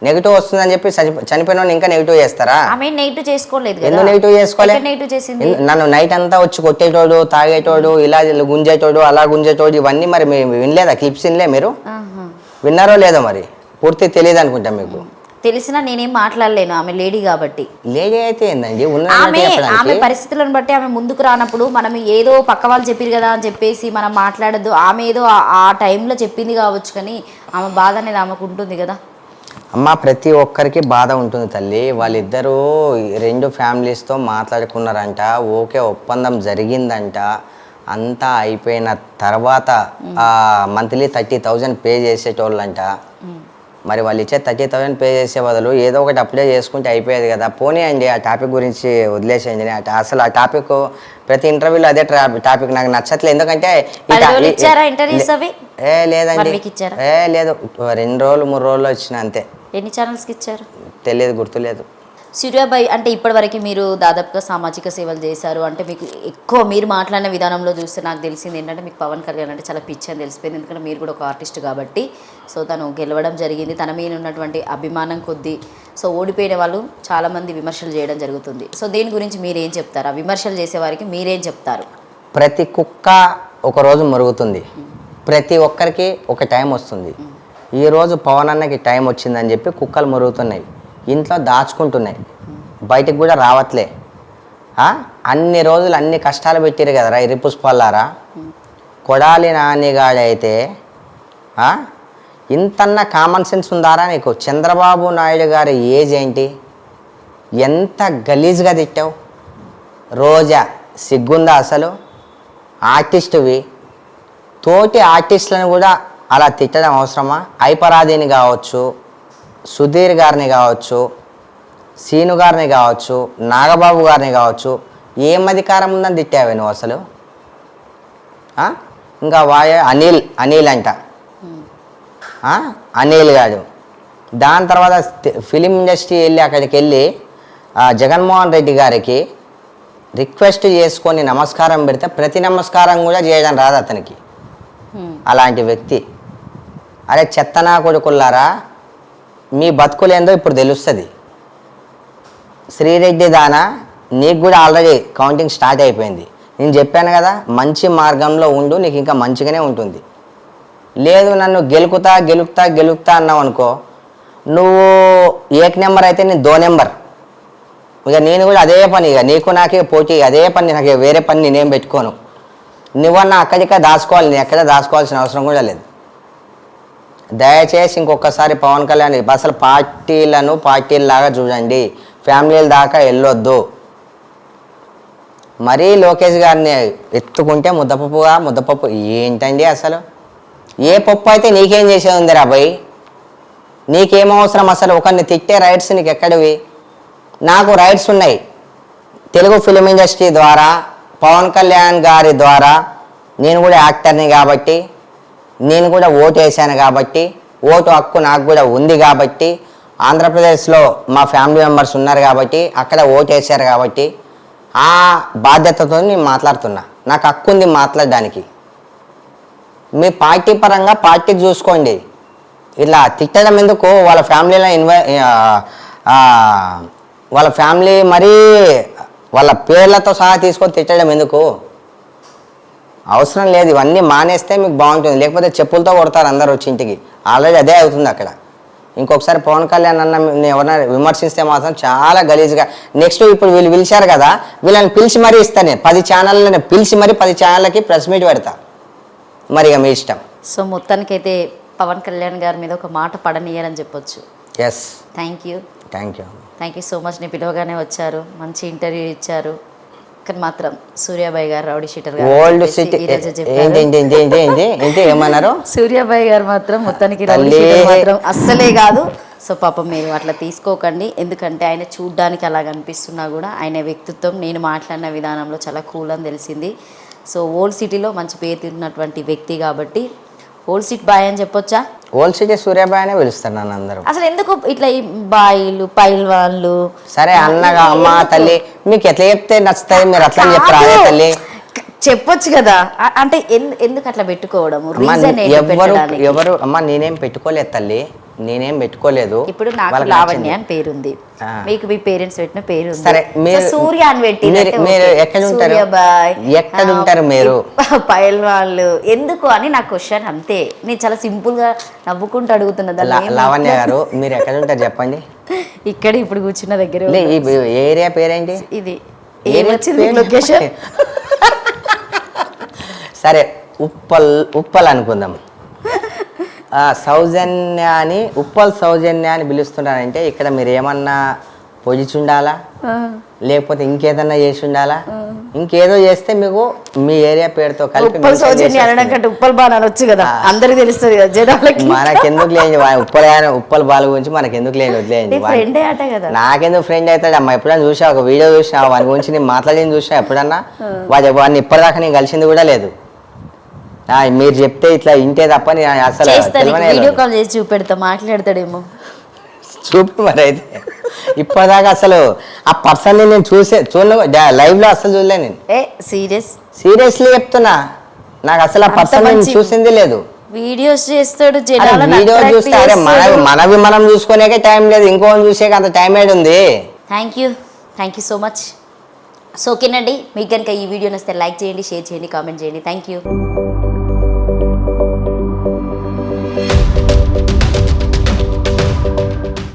Negative వస్తుందని చెప్పి చనిపోయిన ఇంకా నెగిటివ్ చేస్తారా? ఆమె నెగిటివ్ చేసుకోలేదు కదా. ఎందుకు నెగిటివ్ చేసుకోలేదు? నెగిటివ్ చేసింది నన్ను నైట్ అంతా వచ్చి కొట్టేటోడు, తాగేటోడు, ఇలా గుంజేటోడు, అలా గుంజేటోడు, ఇవన్నీ మరి వినలేదా? క్లిప్స్ వినలే మీరు? విన్నారో లేదో మరి పూర్తి తెలియదు అనుకుంటా మీకు. తెలిసినా నేనేం మాట్లాడలేను, ఆమె లేడీ కాబట్టి. లేడీ అయితే ఏందండి, ఆమె పరిస్థితులను బట్టి ఆమె ముందుకు రానప్పుడు మనం ఏదో పక్క వాళ్ళు చెప్పారు కదా అని చెప్పేసి మనం మాట్లాడద్దు. ఆమె ఏదో ఆ టైంలో చెప్పింది కావచ్చు, కానీ ఆమె బాధ అనేది ఆమెకు ఉంటుంది కదా. అమ్మ, ప్రతి ఒక్కరికి బాధ ఉంటుంది తల్లి. వాళ్ళిద్దరూ 2 ఫ్యామిలీస్తో మాట్లాడుకున్నారంట, ఓకే ఒప్పందం జరిగిందంట. అంతా అయిపోయిన తర్వాత మంత్లీ 30,000 పే చేసేటోళ్ళంట. మరి వాళ్ళు ఇచ్చే 30,000 పే చేసే బదులు ఏదో ఒకటి అప్లై చేసుకుంటే అయిపోయేది కదా. పోనీ అండి, ఆ టాపిక్ గురించి వదిలేసేయండి. అసలు ఆ టాపిక్ ప్రతి ఇంటర్వ్యూలో అదే టాపిక్ నాకు నచ్చట్లేదు. ఎందుకంటే లేదండి, లేదు, 2 రోజులు 3 రోజులు వచ్చిన అంతే. ఎన్ని ఛానల్స్కి ఇచ్చారు తెలియదు, గుర్తులేదు. సూర్యాబాయ్ అంటే ఇప్పటివరకు మీరు దాదాపుగా సామాజిక సేవలు చేశారు. అంటే మీకు ఎక్కువ మీరు మాట్లాడిన విధానంలో చూస్తే నాకు తెలిసింది ఏంటంటే మీకు పవన్ కళ్యాణ్ అంటే చాలా పిచ్చి అని తెలిసిపోయింది. ఎందుకంటే మీరు కూడా ఒక ఆర్టిస్ట్ కాబట్టి. సో తను గెలవడం జరిగింది, తన మీద ఉన్నటువంటి అభిమానం కొద్దీ. సో ఓడిపోయిన వాళ్ళు చాలామంది విమర్శలు చేయడం జరుగుతుంది. సో దీని గురించి మీరేం చెప్తారు? ఆ విమర్శలు చేసేవారికి మీరేం చెప్తారు? ప్రతి కుక్క ఒకరోజు మరుగుతుంది, ప్రతి ఒక్కరికి ఒక టైం వస్తుంది. ఈరోజు పవన్ అన్నకి టైం వచ్చిందని చెప్పి కుక్కలు మరుగుతున్నాయి, ఇంట్లో దాచుకుంటున్నాయి, బయటికి కూడా రావట్లే. అన్ని రోజులు అన్ని కష్టాలు పెట్టారు కదరా ఇరి పుష్పాలారా. కొడాలి నానిగాడైతే ఇంతన్నా కామన్ సెన్స్ ఉందారా నీకు? చంద్రబాబు నాయుడు గారి ఏజ్ ఏంటి? ఎంత గలీజ్గా తిట్టావు. రోజా సిగ్గుందా అసలు? ఆర్టిస్టువి, తోటి ఆర్టిస్టులను కూడా అలా తిట్టడం అవసరమా? ఐపరాధిని కావచ్చు, సుధీర్ గారిని కావచ్చు, సీను గారిని కావచ్చు, నాగబాబు గారిని కావచ్చు, ఏం అధికారం ఉందని తిట్టావే నువ్వు అసలు? ఇంకా అనిల్ అంట, అనిల్ గారు. దాని తర్వాత ఫిలిం ఇండస్ట్రీ వెళ్ళి అక్కడికి వెళ్ళి జగన్మోహన్ రెడ్డి గారికి రిక్వెస్ట్ చేసుకొని నమస్కారం పెడితే ప్రతి నమస్కారం కూడా చేయడం రాదు అతనికి. అలాంటి వ్యక్తి. అరే చెత్తనా కొడుకుల్లారా, మీ బతుకులేందో ఇప్పుడు తెలుస్తుంది. శ్రీరెడ్డి దానా నీకు కూడా ఆల్రెడీ కౌంటింగ్ స్టార్ట్ అయిపోయింది. నేను చెప్పాను కదా, మంచి మార్గంలో ఉండు, నీకు ఇంకా మంచిగానే ఉంటుంది. లేదు నన్ను గెలుపుతా అన్నావు అనుకో, నువ్వు 1 నెంబర్ అయితే నేను 2 నెంబర్. ఇక నేను కూడా అదే పని, ఇక నీకు నాకే పోటీ, అదే పని, నాకు వేరే పని నేనేం పెట్టుకోను. నువ్వన్నా అక్కడికే దాచుకోవాలి, నేను ఎక్కడ దాచుకోవాల్సిన అవసరం కూడా లేదు. దయచేసి ఇంకొకసారి పవన్ కళ్యాణ్ అసలు పార్టీలాగా చూడండి, ఫ్యామిలీల దాకా వెళ్ళొద్దు. మరీ లోకేష్ గారిని ఎత్తుకుంటే ముద్దపప్పు ఏంటండి అసలు? ఏ పప్పు అయితే నీకేం చేసేది ఉంది రాబాయ్? నీకేం అవసరం అసలు? ఒకరిని తిట్టే రైట్స్ నీకు ఎక్కడివి? నాకు రైట్స్ ఉన్నాయి. తెలుగు ఫిలిం ఇండస్ట్రీ ద్వారా, పవన్ కళ్యాణ్ గారి ద్వారా, నేను కూడా యాక్టర్ని కాబట్టి, నేను కూడా ఓటు వేసాను కాబట్టి, ఓటు హక్కు నాకు కూడా ఉంది కాబట్టి, ఆంధ్రప్రదేశ్లో మా ఫ్యామిలీ మెంబర్స్ ఉన్నారు కాబట్టి, అక్కడ ఓటు వేసారు కాబట్టి, ఆ బాధ్యతతో నేను మాట్లాడుతున్నా. నాకు హక్కు ఉంది మాట్లాడడానికి. మీ పార్టీ పరంగా పార్టీకి చూసుకోండి. ఇలా తిట్టడం ఎందుకు? వాళ్ళ ఫ్యామిలీలో వాళ్ళ ఫ్యామిలీ మరీ వాళ్ళ పేర్లతో సహా తీసుకొని తిట్టడం ఎందుకు? అవసరం లేదు. ఇవన్నీ మానేస్తే మీకు బాగుంటుంది. లేకపోతే చెప్పులతో కొడతారు అందరు వచ్చి ఇంటికి. ఆల్రెడీ అదే అవుతుంది అక్కడ. ఇంకొకసారి పవన్ కళ్యాణ్ అన్న ఎవరైనా విమర్శిస్తే మాత్రం చాలా గలీజ్గా. నెక్స్ట్ ఇప్పుడు వీళ్ళు పిలిచారు కదా, వీళ్ళని పిలిచి మరీ ఇస్తాను నేను. 10 ఛానళ్ళని పిలిచి మరీ 10 ఛానళ్ళకి ప్రెస్ మీట్ పెడతా. మరి ఇక మీ ఇష్టం. సో మొత్తానికైతే పవన్ కళ్యాణ్ గారి మీద ఒక మాట పడనీయరని చెప్పొచ్చు. Yes, thank you so much. నేను పిలవగానే వచ్చారు, మంచి ఇంటర్వ్యూ ఇచ్చారు. కానీ మాత్రం సూర్యాబాయ్ గారు రౌడీ షీటర్ ఏమన్నారు? సూర్యాబాయ్ గారు మాత్రం మొత్తానికి రౌడీ షీటర్ మాత్రం అస్సలే కాదు. సో పాపం మీరు అట్లా తీసుకోకండి. ఎందుకంటే ఆయన చూడ్డానికి అలా కనిపిస్తున్నా కూడా ఆయన వ్యక్తిత్వం, నేను మాట్లాడిన విధానంలో చాలా కూల్ అని తెలిసింది. సో ఓల్డ్ సిటీలో మంచి పేరు తిన్నటువంటి వ్యక్తి కాబట్టి ఓల్డ్ సిటీ బాయ్ అని చెప్పొచ్చా? ఓల్డ్ సిటీ సూర్యాబాయ్ అనే పిలుస్తారు నన్ను అందరూ. అసలు ఎందుకు ఇట్లా ఈ బాయిలు పైల్ వాళ్ళు? సరే అన్నగా అమ్మ తల్లి మీకు ఎట్లా చెప్తే నచ్చుతుంది, మీరు అట్లా చెప్పరా తల్లి? చెప్పొచ్చు కదా. అంటే ఎందుకు అట్లా పెట్టుకోవడం? ఎవరు అమ్మ నేనేం పెట్టుకోలేదు తల్లి. నేనేం పెట్టుకోలేదు. ఇప్పుడు నాకు వాళ్ళకి లావణ్య నచ్చింది. అని పేరుంది, ఆ. మీకు మీ పేరెంట్స్ పెట్టిన పేరు ఉంది. సరే, మీరు సూర్య అని పెట్టి మీరు ఎక్కడ ఉంటారు? ఎక్కడ ఉంటారు మీరు? పైల్ వాళ్ళు ఎందుకు అని నా క్వశ్చన్ అంతే. నేను చాలా సింపుల్ గా నవ్వుకుంటూ అడుగుతున్నా దాన్ని. లావణ్య గారు మీరు ఎక్కడ ఉంటారు చెప్పండి. ఇక్కడ ఇప్పుడు కూర్చున్న దగ్గర ఈ ఏరియా పేరేంటి? ఇది ఏరియా ఏమొచ్చింది పేరు లొకేషన్? సరే, ఉప్పల్ అనుకుందాం. సౌజన్యాని ఉప్పల్ సౌజన్య అని పిలుస్తున్నారంటే ఇక్కడ మీరు ఏమన్నా పొజిచి ఉండాలా, లేకపోతే ఇంకేదన్నా చేసి ఉండాలా. ఇంకేదో చేస్తే మీకు మీ ఏరియా పేరుతో కలిపి ఉప్పల్ సౌజన్య అనకంటే ఉప్పల్ బాగా అనొచ్చు కదా, అందరికి తెలుస్తుంది కదా జనాలకి. మనకెందుకు లేని ఉప్పల్ బాల గురించి మనకెందుకు లేని వదిలేయండి. ఫ్రెండే అట కదా. నాకెందుకు ఫ్రెండ్ అవుతాడు అమ్మా? ఎప్పుడైనా చూసా, ఒక వీడియో చూసా వాని గురించి నేను మాట్లాడింది చూసా ఎప్పుడన్నా. వాడిని ఇప్పటిదాకా నేను కలిసింది కూడా లేదు. మీరు చెప్తే ఇట్లా ఇంటే తప్ప నేను అసలు వీడియో కాల్ చేసి చూపెడతా, మాట్లాడతాడేమో. చూపు మరి అయితే. ఇప్పటిదాకా అసలు ఆ పర్సన్ నేను లైవ్ లో అసలు చూడలే నేను. సీరియస్లీ చెప్తున్నా, నాకు అసలు ఆ పర్సన్ నేను చూసింది లేదు. వీడియోస్ చేస్తాడు, వీడియో చూస్తే అరే మనవి మనం చూసుకునేకే టైం లేదు, ఇంకోని చూసేకి అంత టైం ఏడు ఉంది. Thank you so much. So ఓకేనండి, మీకు కనుక ఈ వీడియో నచ్చితే లైక్ చేయండి, షేర్ చేయండి, కామెంట్ చేయండి. Thank you.